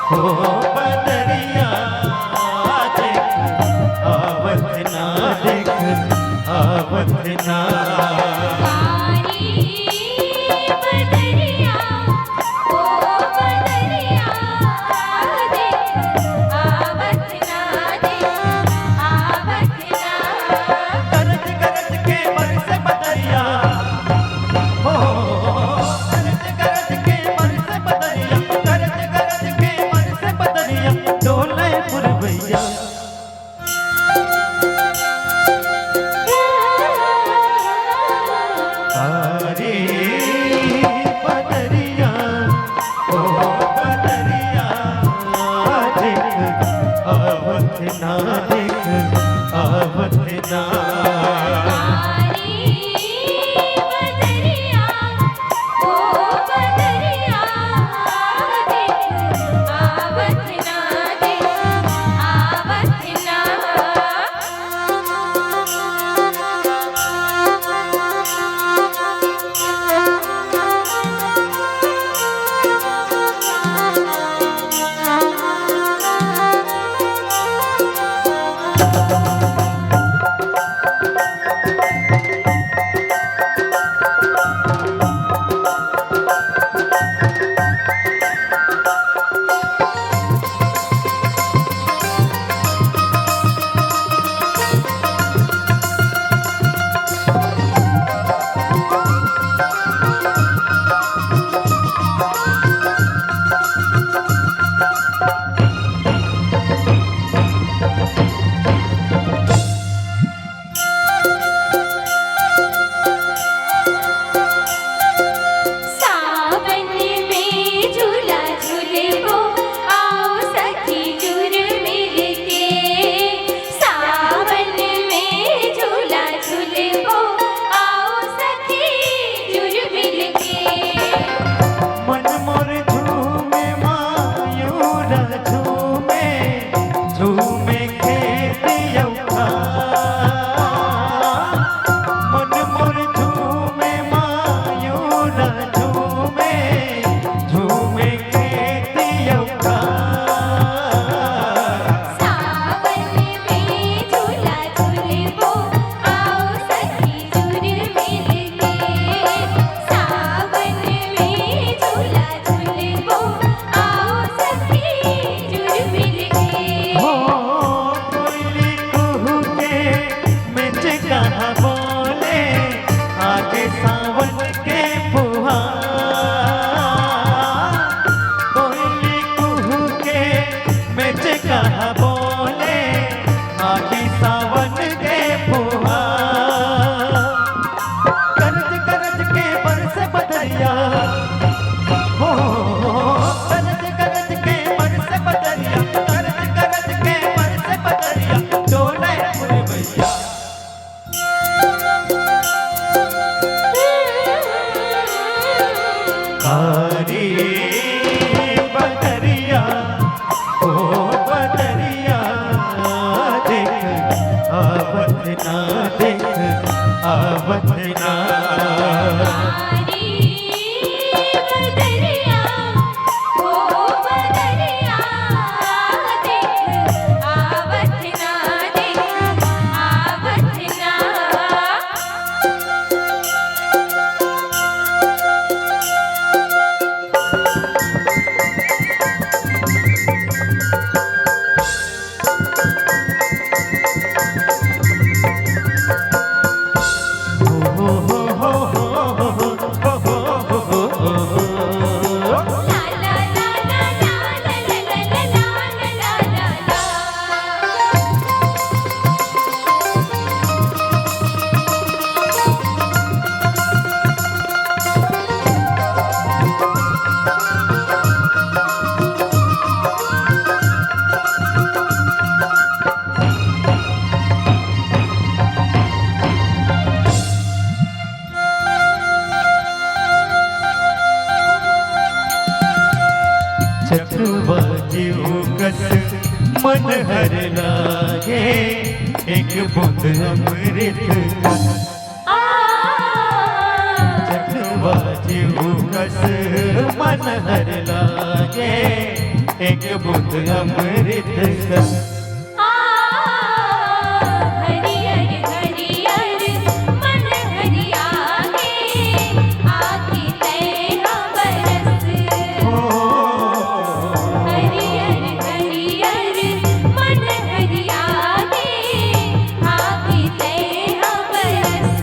हो बदरिया देख आवत ना देख आवत ना ना देख आवत ना मन हर लागे एक बूंद अमृत चटवा जीव कस मन हर लागे एक बूंद अमृत का। हरियर हरियर मन हरियागे आके तैहा बरस। हरियर हरियर मन हरियागे आके तैहा बरस।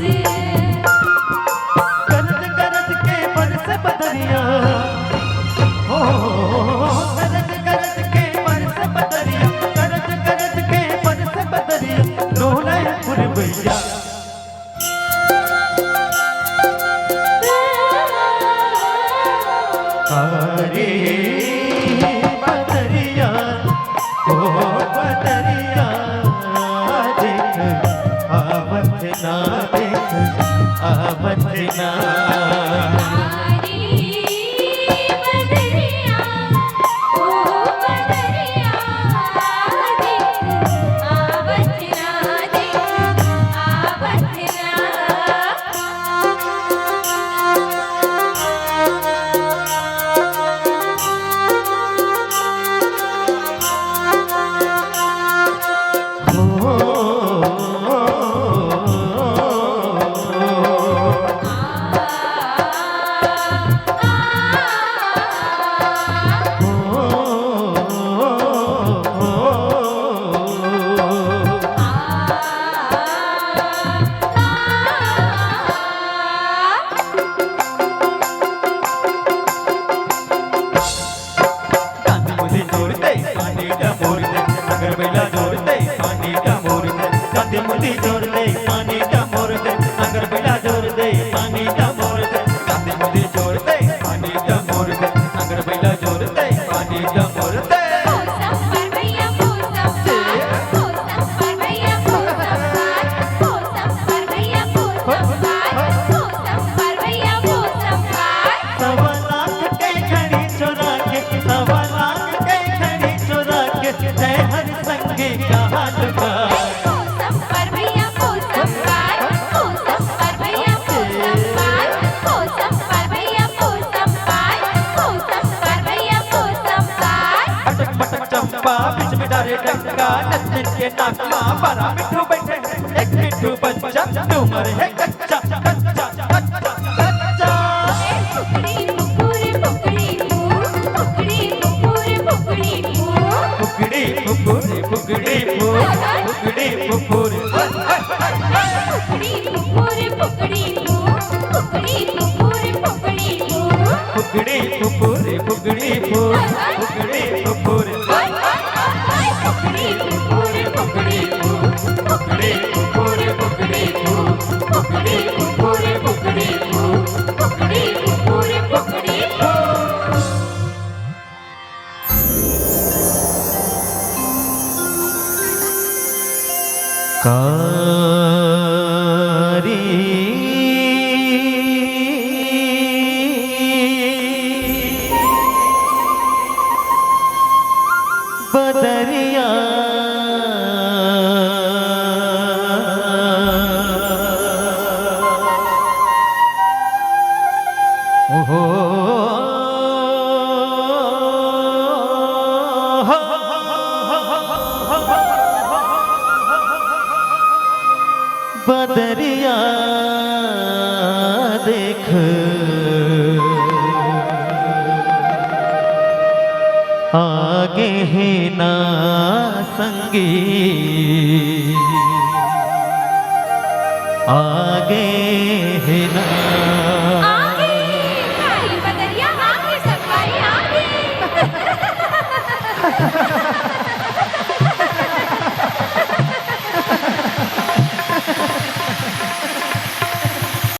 गरज गरज के बरस बदरिया, हो गरज गरज के बरस बदरिया, गरज गरज के बरस बदरिया, डोले पुरवैया। अरे बदरिया, ओ बदरिया, देख आवत ना, देख आवत ना। बदरिया ओ बदरिया देख आवत ना, देख आवत ना। मुली जोर दे पानी का मोर दे, अगर बिला जोर दे पानी का मोर दे। गांधी मुली जोर दे पानी का मोर दे, अगर बिला जोर दे पानी का मोर दे। संपर भैया वो संपर भैया वो संपर भैया वो संपर भैया वो संपर। सवा लाख के घड़ी चुरा के, सवा लाख के घड़ी चुरा के, जय हर संगे का हाथ का। संपर भैया वो संपर भैया वो संपर भैया वो संपर भैया वो संपर। अटक पटक चंपा बीच में डाले डंका, नचन के नाक मां बड़ा मिठू बैठे, एक मिठू बच्चा उम्र है कच्चा कच्चा कच्चा कच्चा। फुकड़ी फुकुरे फुकड़ी फू, फुकड़ी फुकुरे फुकड़ी फू। फुकड़ी फुकुरे फुकड़ी फू, फुकड़ी फुकुरे। फुकड़ी फुकुरे फुकड़ी फू, फुकड़ी फुकुरे फुकड़ी फू। फुकड़ी फुकुरे फुकड़ी फू, फुकड़ी फुकुरे। फुकड़ी फुकुरे फुकड़ी फू, फुकड़ी फुकुरे फुकड़ी फू। फुकड़ी फुकुरे फुकड़ी फू, फुकड़ी फुकुरे फुकड़ी फू। कारी बदरिया, ओहो बदरिया देख आगे है ना संगी, आगे है ना